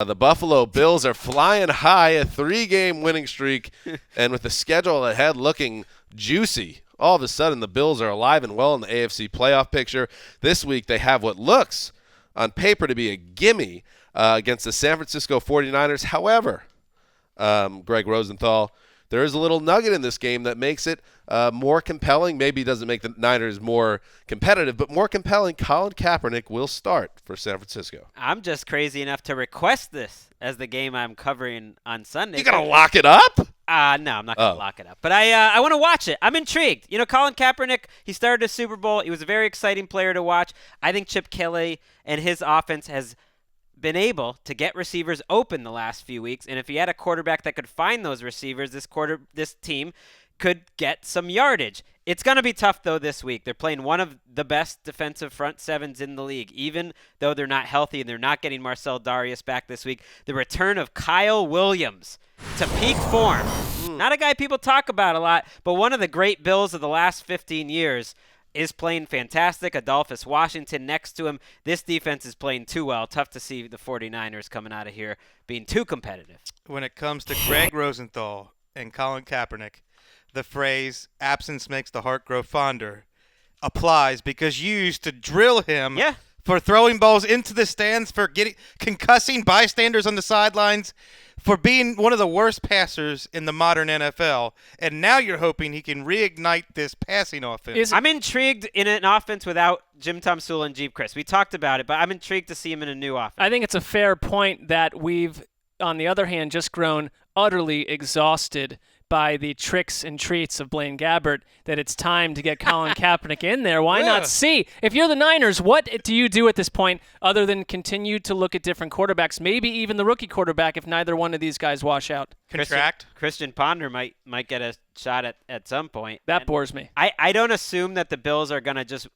The Buffalo Bills are flying high, a 3-game winning streak, and with the schedule ahead looking juicy. All of a sudden, the Bills are alive and well in the AFC playoff picture. This week, they have what looks on paper to be a gimme against the San Francisco 49ers. However, Greg Rosenthal, there is a little nugget in this game that makes it more compelling. Maybe doesn't make the Niners more competitive, but more compelling. Colin Kaepernick will start for San Francisco. I'm just crazy enough to request this as the game I'm covering on Sunday. You going to lock it up? No, I'm not going to lock it up. But I want to watch it. I'm intrigued. You know, Colin Kaepernick, he started a Super Bowl. He was a very exciting player to watch. I think Chip Kelly and his offense has been able to get receivers open the last few weeks, and if he had a quarterback that could find those receivers, this team could get some yardage. It's going to be tough, though, this week. They're playing one of the best defensive front sevens in the league, even though they're not healthy and they're not getting Marcel Darius back this week. The return of Kyle Williams to peak form. Not a guy people talk about a lot, but one of the great Bills of the last 15 years is playing fantastic. Adolphus Washington next to him. This defense is playing too well. Tough to see the 49ers coming out of here being too competitive. When it comes to Greg Rosenthal and Colin Kaepernick, the phrase absence makes the heart grow fonder applies because you used to drill him for throwing balls into the stands, for concussing bystanders on the sidelines, for being one of the worst passers in the modern NFL, and now you're hoping he can reignite this passing offense. I'm intrigued in an offense without Jim Tomsula and Jeep Chris. We talked about it, but I'm intrigued to see him in a new offense. I think it's a fair point that we've, on the other hand, just grown utterly exhausted by the tricks and treats of Blaine Gabbert, that it's time to get Colin Kaepernick in there. Why not see? If you're the Niners, what do you do at this point other than continue to look at different quarterbacks, maybe even the rookie quarterback if neither one of these guys wash out? Contract? Christian Ponder might get a shot at some point. That bores me. I don't assume that the Bills are going to just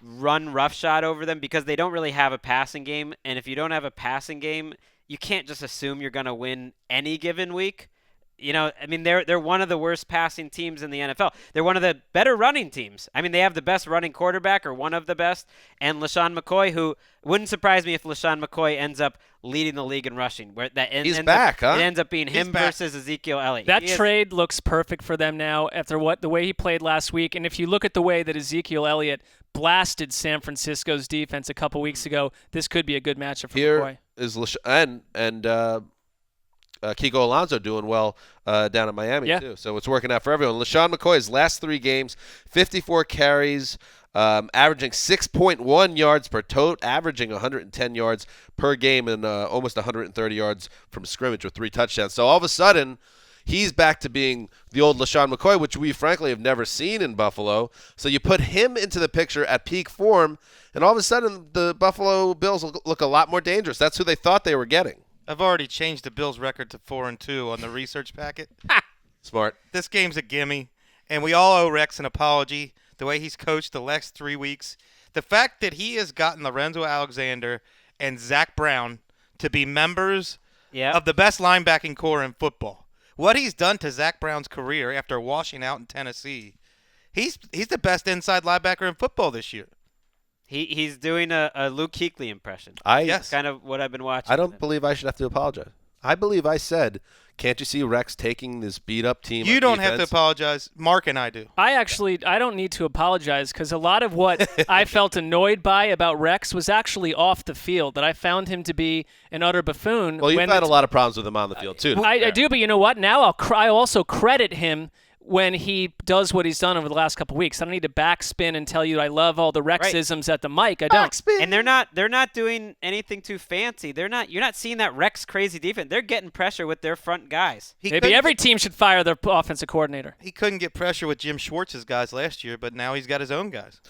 run roughshod over them because they don't really have a passing game. And if you don't have a passing game, you can't just assume you're going to win any given week. You know, I mean, they're one of the worst passing teams in the NFL. They're one of the better running teams. I mean, they have the best running quarterback, or one of the best, and LaShawn McCoy, who wouldn't surprise me if LaShawn McCoy ends up leading the league in rushing. He's back, huh? It ends up being him versus Ezekiel Elliott. That trade looks perfect for them now after the way he played last week. And if you look at the way that Ezekiel Elliott blasted San Francisco's defense a couple weeks ago, this could be a good matchup for McCoy. Here is LaShawn and Kiko Alonso doing well down in Miami, too. So it's working out for everyone. LaShawn McCoy's last 3 games, 54 carries, averaging 6.1 yards per tote, averaging 110 yards per game and almost 130 yards from scrimmage with 3 touchdowns. So all of a sudden, he's back to being the old LaShawn McCoy, which we frankly have never seen in Buffalo. So you put him into the picture at peak form, and all of a sudden the Buffalo Bills look a lot more dangerous. That's who they thought they were getting. I've already changed the Bills' record to 4-2 on the research packet. Smart. This game's a gimme, and we all owe Rex an apology. The way he's coached the last 3 weeks, the fact that he has gotten Lorenzo Alexander and Zach Brown to be members of the best linebacking core in football. What he's done to Zach Brown's career after washing out in Tennessee, he's the best inside linebacker in football this year. He's doing a Luke Kuechly impression. Yes. Kind of what I've been watching. I don't believe I should have to apologize. I believe I said, can't you see Rex taking this beat-up team? You don't have to apologize. Mark and I do. I don't need to apologize because a lot of what I felt annoyed by about Rex was actually off the field, that I found him to be an utter buffoon. Well, you've had a lot of problems with him on the field, too. I do, but you know what? Now I'll also credit him when he does what he's done over the last couple of weeks. I don't need to backspin and tell you I love all the Rexisms at the mic. I don't. Backspin. And they're not doing anything too fancy. You're not seeing that Rex crazy defense. They're getting pressure with their front guys. Maybe every team should fire their offensive coordinator. He couldn't get pressure with Jim Schwartz's guys last year, but now he's got his own guys.